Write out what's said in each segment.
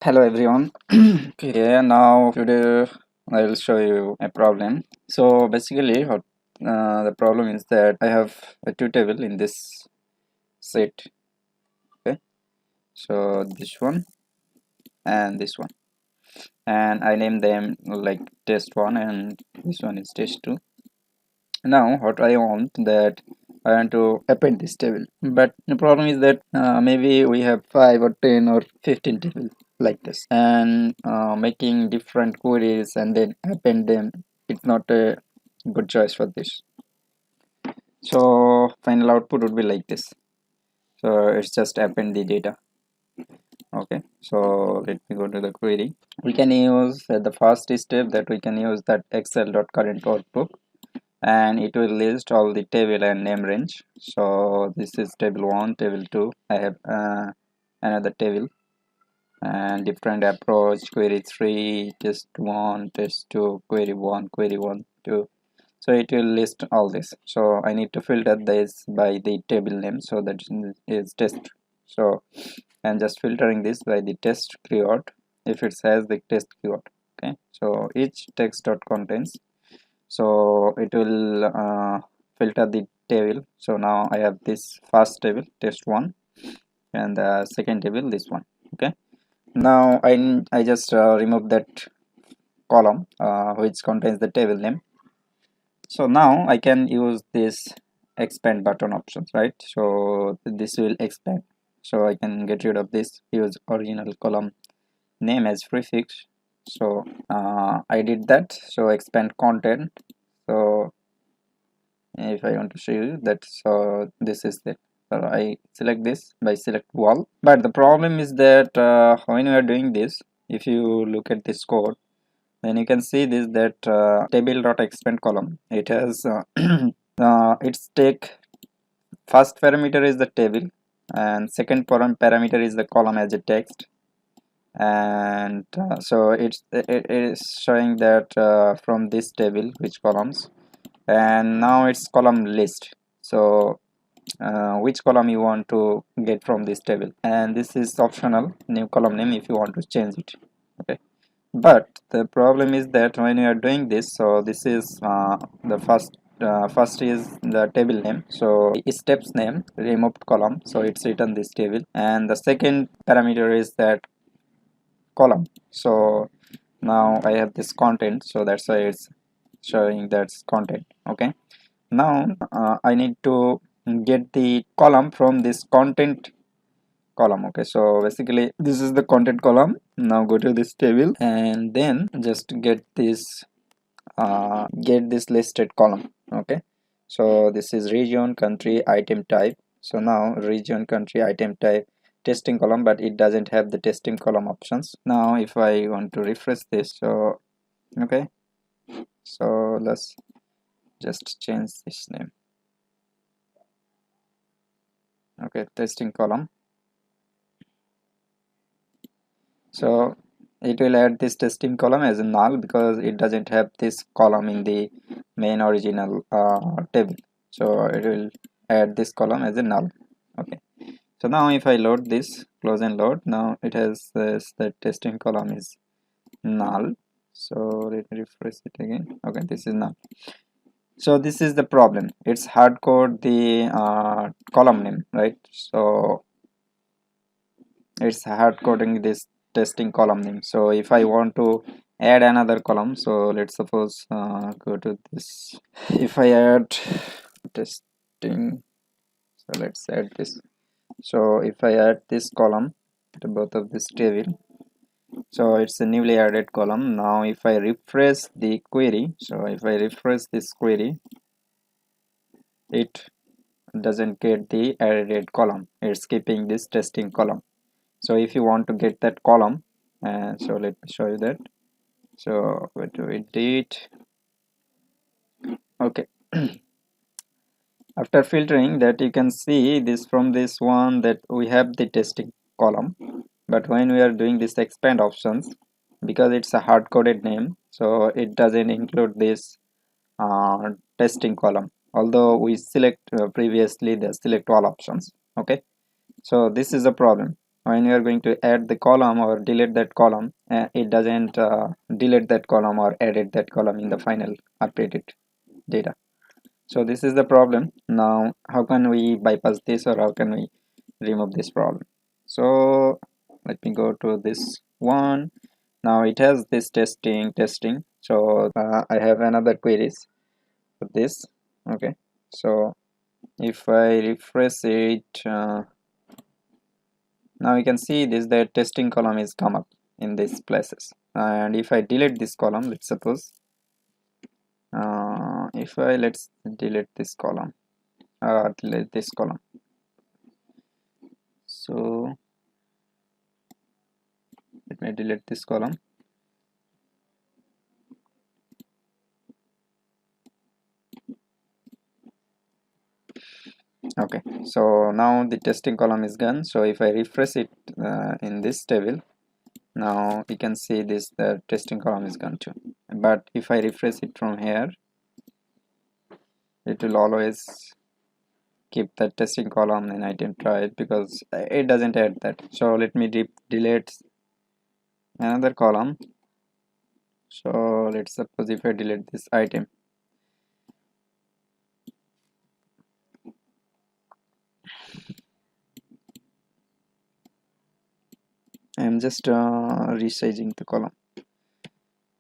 Hello everyone. Okay, now today I will show you a problem. So basically, what the problem is that I have a two table in this set. Okay, so this one and this one, and I name them like test one, and this one is test two. Now, what I want that I want to append this table, but the problem is that maybe we have 5 or 10 or 15 tables like this, and making different queries and then append them. It's not a good choice for this. So final output would be like this. So it's just append the data. Okay. So let me go to the query. We can use the first step that we can use that excel.current workbook, and it will list all the table and name range. So this is table 1, table 2. I have another table and different approach, query 3, test 1, test 2, query 1, query 1, 2. So it will list all this. So I need to filter this by the table name, so that is test. So I'm just filtering this by the test keyword if it has the test keyword. Okay, so each text dot contains, so it will filter the table. So now I have this first table test one, and the second table this one. Okay, now I just remove that column which contains the table name. So now I can use this expand button options, right? So this will expand, so I can get rid of this, use original column name as prefix. So I did that. So expand content. So if I want to show you that, so this is it. So I select this by select wall, but the problem is that when we are doing this, if you look at this code, then you can see this that table.expand column, it has its take first parameter is the table, and second parameter is the column as a text, and so it is showing that from this table which columns, and now it's column list. So which column you want to get from this table, and this is optional new column name if you want to change it. Okay, but the problem is that when you are doing this, so this is the first is the table name, so steps name removed column, so it's written this table, and the second parameter is that column. So now I have this content, so that's why it's showing that's content. Okay, now I need to get the column from this content column. Okay, so basically this is the content column. Now go to this table and then just get this listed column. Okay, so this is region, country, item type. So now region, country, item type, testing column, but it doesn't have the testing column options. Now if I want to refresh this, so okay, so let's just change this name. Okay, testing column. So it will add this testing column as a null because it doesn't have this column in the main original table. So it will add this column as a null. Okay, so now if I load this, close and load, now it has this, the testing column is null. So let me refresh it again. Okay, this is null. So this is the problem, it's hard code the column name, right? So it's hard coding this testing column name. So if I want to add another column, so let's suppose go to this, if I add testing, so let's add this. So if I add this column to both of this table, so it's a newly added column. Now if I refresh the query, so if I refresh this query, it doesn't get the added column, it's keeping this testing column. So if you want to get that column, so let me show you that. So what do we did? Okay, after filtering that, you can see this from this one that we have the testing column, but when we are doing this expand options, because it's a hard-coded name, so it doesn't include this testing column, although we select previously the select all options. Okay, so this is a problem. when you are going to add the column or delete that column, it doesn't delete that column or edit that column in the final updated data. So this is the problem. Now how can we bypass this, or how can we remove this problem? So let me go to this one. Now it has this testing. So I have another queries for this. Okay, so if I refresh it, now you can see this, the testing column is come up in these places. And if I delete this column, let's suppose if I let's delete this column, delete this column. So let me delete this column. Okay, so now the testing column is gone. So if I refresh it in this table, now you can see this, the testing column is gone too. But if I refresh it from here, it will always keep the testing column in item type because it doesn't add that. So let me delete another column. So let's suppose if I delete this item, I'm just resizing the column.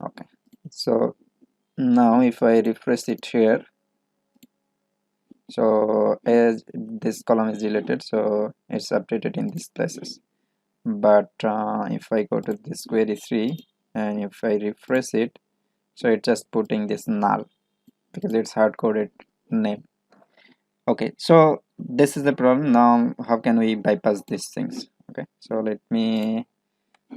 Okay, so now if I refresh it here, so as this column is deleted, so it's updated in these places. But if I go to this query 3 and if I refresh it, so it's just putting this null because it's hard-coded name. Okay, so this is the problem. Now how can we bypass these things? Okay, so let me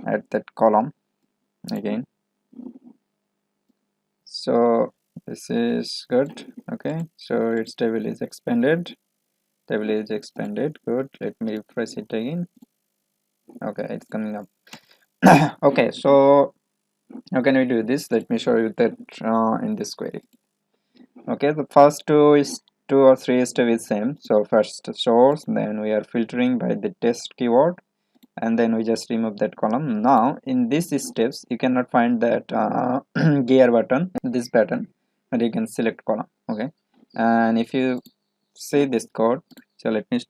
add that column again. So this is good. Okay, so its table is expanded, good. Let me refresh it again. Okay, it's coming up. Okay, so how can we do this? Let me show you that in this query. Okay, the first two or three step is same. So first source, then we are filtering by the test keyword, and then we just remove that column. Now in these steps you cannot find that gear button, this button, and you can select column. Okay, and if you see this code, so let me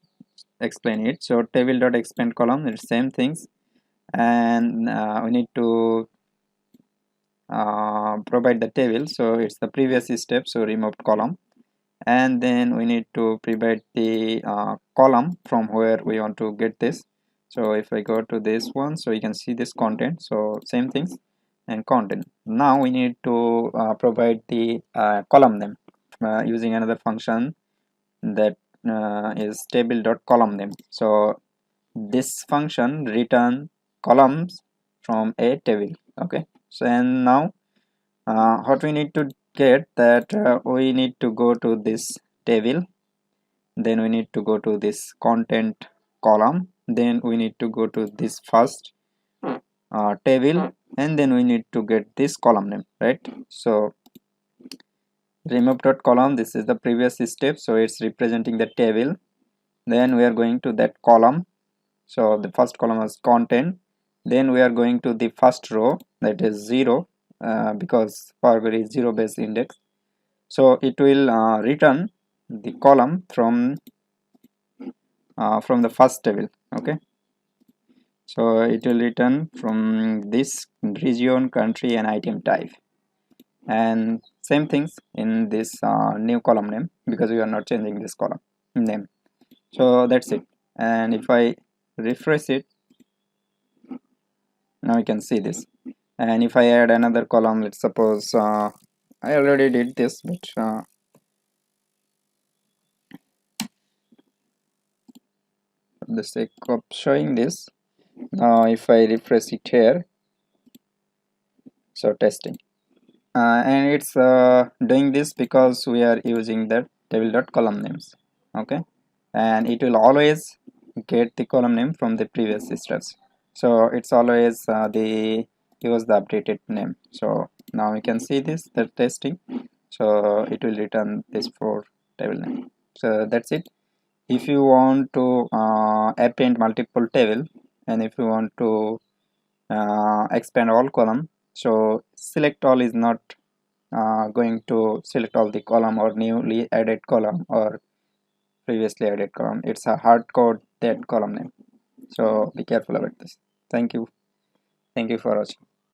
explain it. So table.expand column, it's same things, and we need to provide the table. So it's the previous step, so removed column, and then we need to provide the column from where we want to get this. So if I go to this one, so you can see this content, so same things and content. Now we need to provide the column name using another function that is table.column name. So this function return columns from a table. Okay, so and now what we need to get that we need to go to this table, then we need to go to this content column, then we need to go to this first table, and then we need to get this column name, right? So remove.column, this is the previous step, so it's representing the table. Then we are going to that column, so the first column is content, then we are going to the first row, that is 0, because Power Query is 0 base index. So it will return the column from the first table. Okay, so it will return from this region, country, and item type, and same things in this new column name because we are not changing this column name. So that's it. And if I refresh it, now you can see this. And if I add another column, let's suppose I already did this, but for the sake of showing this, now if I refresh it here, so testing, and it's doing this because we are using the table.column names. Okay, and it will always get the column name from the previous steps, so it's always the use the updated name. So now you can see this, the testing, so it will return this for table name. So that's it. If you want to append multiple table, and if you want to expand all column, so select all is not going to select all the column or newly added column or previously added column. It's a hard code that column name, so be careful about this. Thank you for watching.